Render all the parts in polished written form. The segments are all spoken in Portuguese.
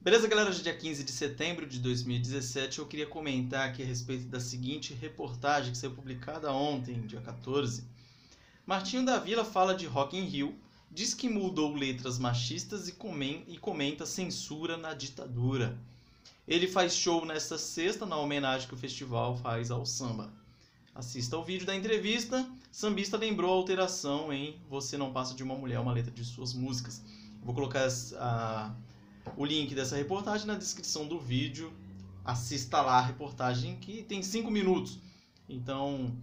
Beleza, galera? Hoje é dia 15 de setembro de 2017. Eu queria comentar aqui a respeito da seguinte reportagem que saiu publicada ontem, dia 14. Martinho da Vila fala de Rock in Rio, diz que mudou letras machistas e comenta censura na ditadura. Ele faz show nesta sexta na homenagem que o festival faz ao samba. Assista ao vídeo da entrevista. Sambista lembrou a alteração em Você Não Passa de uma Mulher, uma letra de suas músicas. Vou colocar o link dessa reportagem na descrição do vídeo. Assista lá a reportagem que tem 5 minutos. Então,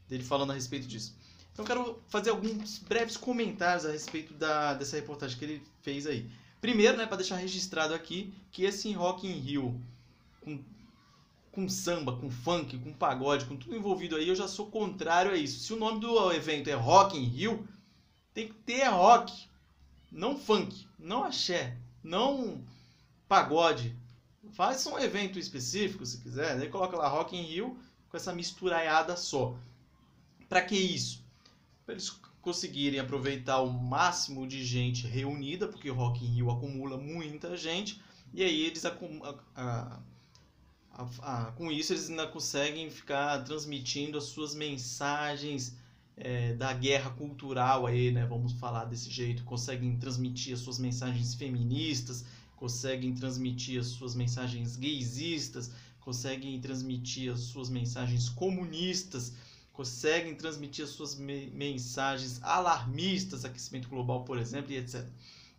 dele falando a respeito disso. Então, eu quero fazer alguns breves comentários a respeito dessa reportagem que ele fez aí. Primeiro, para deixar registrado aqui, que esse Rock in Rio, com samba, com funk, com pagode, com tudo envolvido aí, eu já sou contrário a isso. Se o nome do evento é Rock in Rio, tem que ter rock, não funk, não axé, não pagode. Faz um evento específico, se quiser, daí coloca lá Rock in Rio com essa misturaiada só. Para que isso? Para eles conseguirem aproveitar o máximo de gente reunida, porque o Rock in Rio acumula muita gente, e aí eles com isso eles ainda conseguem ficar transmitindo as suas mensagens da guerra cultural aí, né? Vamos falar desse jeito. Conseguem transmitir as suas mensagens feministas, conseguem transmitir as suas mensagens gaysistas, conseguem transmitir as suas mensagens comunistas, conseguem transmitir as suas mensagens alarmistas, aquecimento global, por exemplo, e etc.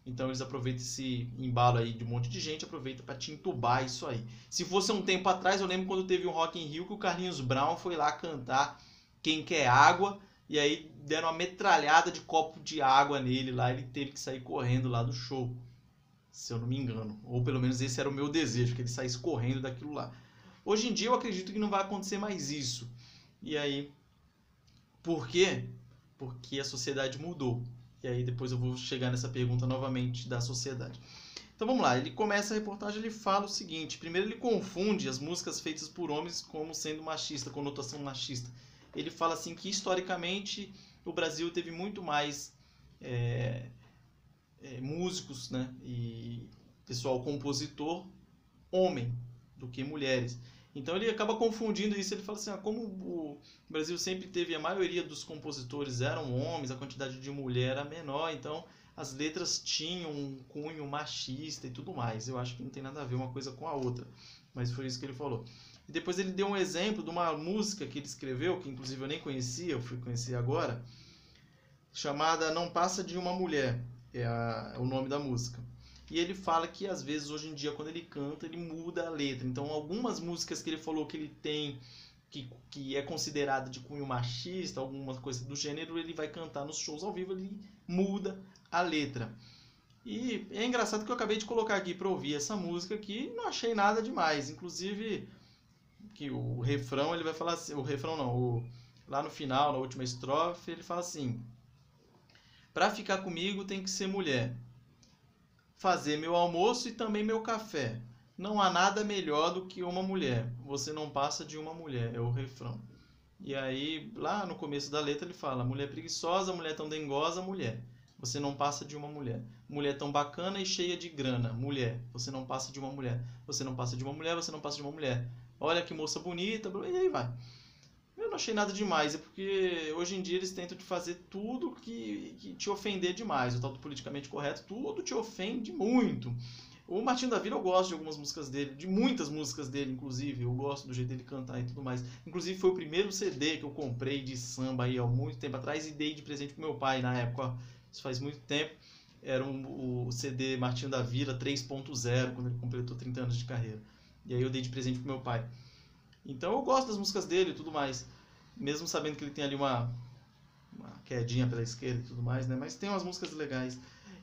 Então eles aproveitam esse embalo aí de um monte de gente, aproveitam para te entubar isso aí. Se fosse um tempo atrás, eu lembro quando teve um Rock in Rio que o Carlinhos Brown foi lá cantar Quem Quer Água, e aí deram uma metralhada de copo de água nele lá, ele teve que sair correndo lá do show, se eu não me engano. Ou pelo menos esse era o meu desejo, que ele saísse correndo daquilo lá. Hoje em dia eu acredito que não vai acontecer mais isso. E aí, por quê? Porque a sociedade mudou. E aí depois eu vou chegar nessa pergunta novamente da sociedade. Então vamos lá, ele começa a reportagem, ele fala o seguinte. Primeiro ele confunde as músicas feitas por homens como sendo machista, conotação machista. Ele fala assim que historicamente o Brasil teve muito mais músicos, né, e pessoal compositor homem do que mulheres. Então ele acaba confundindo isso, ele fala assim, como o Brasil sempre teve, a maioria dos compositores eram homens, a quantidade de mulher era menor, então as letras tinham um cunho machista e tudo mais. Eu acho que não tem nada a ver uma coisa com a outra, mas foi isso que ele falou. E depois ele deu um exemplo de uma música que ele escreveu, que inclusive eu nem conhecia, eu fui conhecer agora, chamada Não Passa de uma Mulher, é o nome da música. E ele fala que às vezes hoje em dia quando ele canta ele muda a letra. Então algumas músicas que ele falou que ele tem que é considerada de cunho machista, alguma coisa do gênero, ele vai cantar nos shows ao vivo, ele muda a letra. E é engraçado que eu acabei de colocar aqui para ouvir essa música aqui e não achei nada demais. Inclusive que o refrão ele vai falar assim, o refrão não, lá no final, na última estrofe, ele fala assim: "Pra ficar comigo tem que ser mulher. Fazer meu almoço e também meu café. Não há nada melhor do que uma mulher. Você não passa de uma mulher", é o refrão. E aí, lá no começo da letra ele fala: "Mulher preguiçosa, mulher tão dengosa, mulher. Você não passa de uma mulher. Mulher tão bacana e cheia de grana, mulher. Você não passa de uma mulher. Você não passa de uma mulher, você não passa de uma mulher. Olha que moça bonita", e aí vai. Eu não achei nada demais, é porque hoje em dia eles tentam te fazer tudo que te ofender demais. O tal do politicamente correto, tudo te ofende muito. O Martinho da Vila eu gosto de algumas músicas dele, de muitas músicas dele, inclusive. Eu gosto do jeito dele cantar e tudo mais. Inclusive foi o primeiro CD que eu comprei de samba aí há muito tempo atrás e dei de presente pro meu pai na época. Isso faz muito tempo. Era o CD Martinho da Vila 3.0, quando ele completou 30 anos de carreira. E aí eu dei de presente pro meu pai. Então eu gosto das músicas dele e tudo mais, mesmo sabendo que ele tem ali uma quedinha pela esquerda e tudo mais, né? Mas tem umas músicas legais.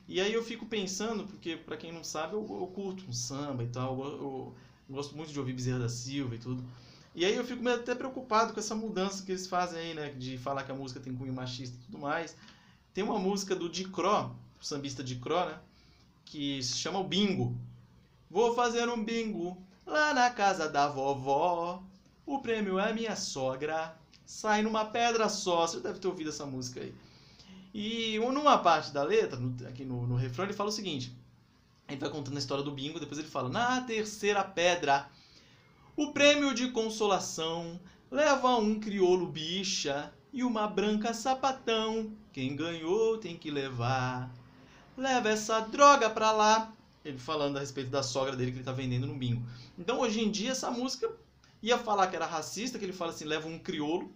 E aí eu fico pensando, porque pra quem não sabe, eu curto um samba e tal, eu gosto muito de ouvir Bezerra da Silva e tudo. E aí eu fico até preocupado com essa mudança que eles fazem aí, né? De falar que a música tem cunho machista e tudo mais. Tem uma música do Dicró, o sambista Dicró, né? Que se chama o Bingo. "Vou fazer um bingo lá na casa da vovó. O prêmio é minha sogra. Sai numa pedra só." Você deve ter ouvido essa música aí. E numa parte da letra, aqui no refrão, ele fala o seguinte: Aí vai contando a história do bingo, depois ele fala: na terceira pedra, o prêmio de consolação leva um crioulo bicha e uma branca sapatão. Quem ganhou tem que levar. Leva essa droga pra lá. Ele falando a respeito da sogra dele que ele tá vendendo no bingo. Então hoje em dia essa música ia falar que era racista, que ele fala assim, leva um crioulo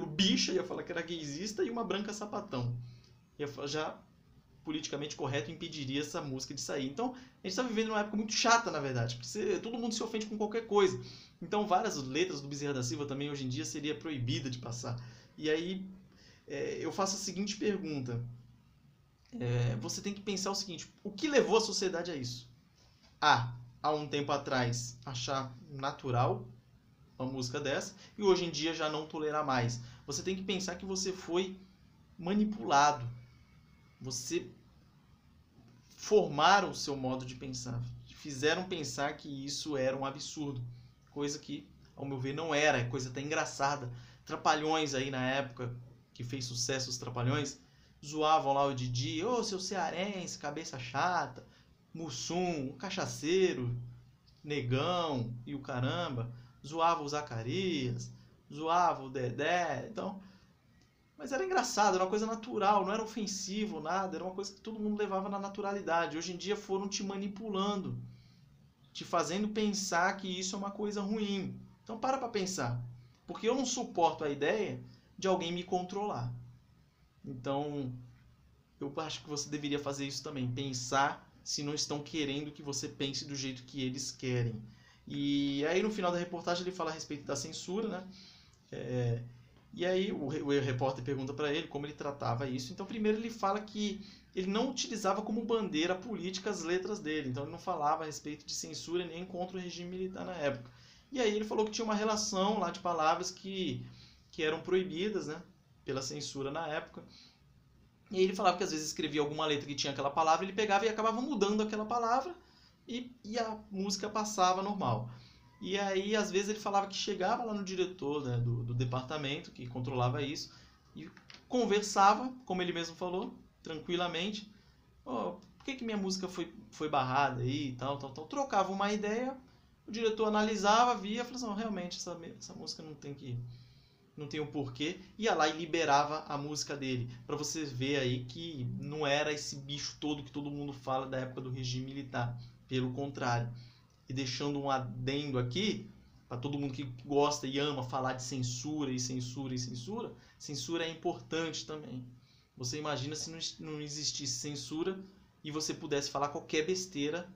bicha, ia falar que era gaysista e uma branca sapatão. Já politicamente correto impediria essa música de sair. Então, a gente está vivendo numa época muito chata, na verdade, porque todo mundo se ofende com qualquer coisa. Então, várias letras do Bezerra da Silva também hoje em dia seria proibida de passar. E aí, eu faço a seguinte pergunta. Você tem que pensar o seguinte, o que levou a sociedade a isso? Há um tempo atrás, achar natural uma música dessa, e hoje em dia já não tolerar mais. Você tem que pensar que você foi manipulado. Você formaram o seu modo de pensar. Fizeram pensar que isso era um absurdo. Coisa que, ao meu ver, não era. É coisa até engraçada. Trapalhões aí na época, que fez sucesso os Trapalhões, zoavam lá o Didi. Ô, seu cearense, cabeça chata. Mussum, cachaceiro, negão e o caramba. Zoava o Zacarias. Zoava o Dedé. Então... Mas era engraçado, era uma coisa natural, não era ofensivo, nada, era uma coisa que todo mundo levava na naturalidade. Hoje em dia foram te manipulando, te fazendo pensar que isso é uma coisa ruim. Então para pensar, porque eu não suporto a ideia de alguém me controlar. Então eu acho que você deveria fazer isso também, pensar se não estão querendo que você pense do jeito que eles querem. E aí no final da reportagem ele fala a respeito da censura, né? E aí o repórter pergunta para ele como ele tratava isso. Então primeiro ele fala que ele não utilizava como bandeira política as letras dele. Então ele não falava a respeito de censura nem contra o regime militar na época. E aí ele falou que tinha uma relação lá de palavras que eram proibidas, né, pela censura na época. E aí ele falava que às vezes escrevia alguma letra que tinha aquela palavra, ele pegava e acabava mudando aquela palavra e a música passava normal. E aí, às vezes, ele falava que chegava lá no diretor, né, do departamento que controlava isso e conversava, como ele mesmo falou, tranquilamente. Por que minha música foi barrada aí e tal. Trocava uma ideia, o diretor analisava, via e falava assim, realmente, essa música não tem um porquê. Ia lá e liberava a música dele. Para você ver aí que não era esse bicho todo que todo mundo fala da época do regime militar. Pelo contrário. E deixando um adendo aqui, para todo mundo que gosta e ama falar de censura, censura é importante também. Você imagina se não existisse censura e você pudesse falar qualquer besteira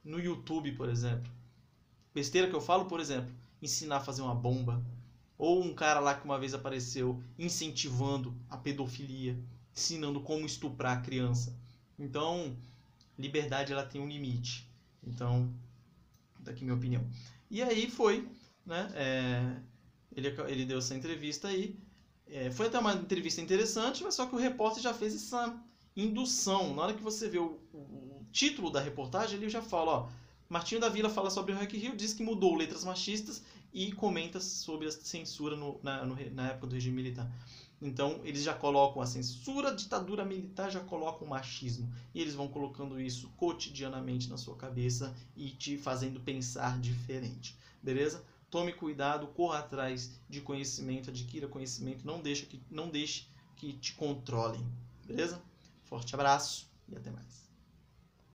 no YouTube, por exemplo. Besteira que eu falo, por exemplo, ensinar a fazer uma bomba. Ou um cara lá que uma vez apareceu incentivando a pedofilia, ensinando como estuprar a criança. Então, liberdade ela tem um limite. Então... daqui minha opinião. E aí foi, né? Ele deu essa entrevista aí. Foi até uma entrevista interessante, mas só que o repórter já fez essa indução. Na hora que você vê o título da reportagem, ele já fala, ó, Martinho da Vila fala sobre o Rock in Rio, diz que mudou letras machistas e comenta sobre a censura na época do regime militar. Então, eles já colocam a censura, a ditadura militar, já colocam o machismo. E eles vão colocando isso cotidianamente na sua cabeça e te fazendo pensar diferente. Beleza? Tome cuidado, corra atrás de conhecimento, adquira conhecimento, não deixe que te controlem. Beleza? Forte abraço e até mais.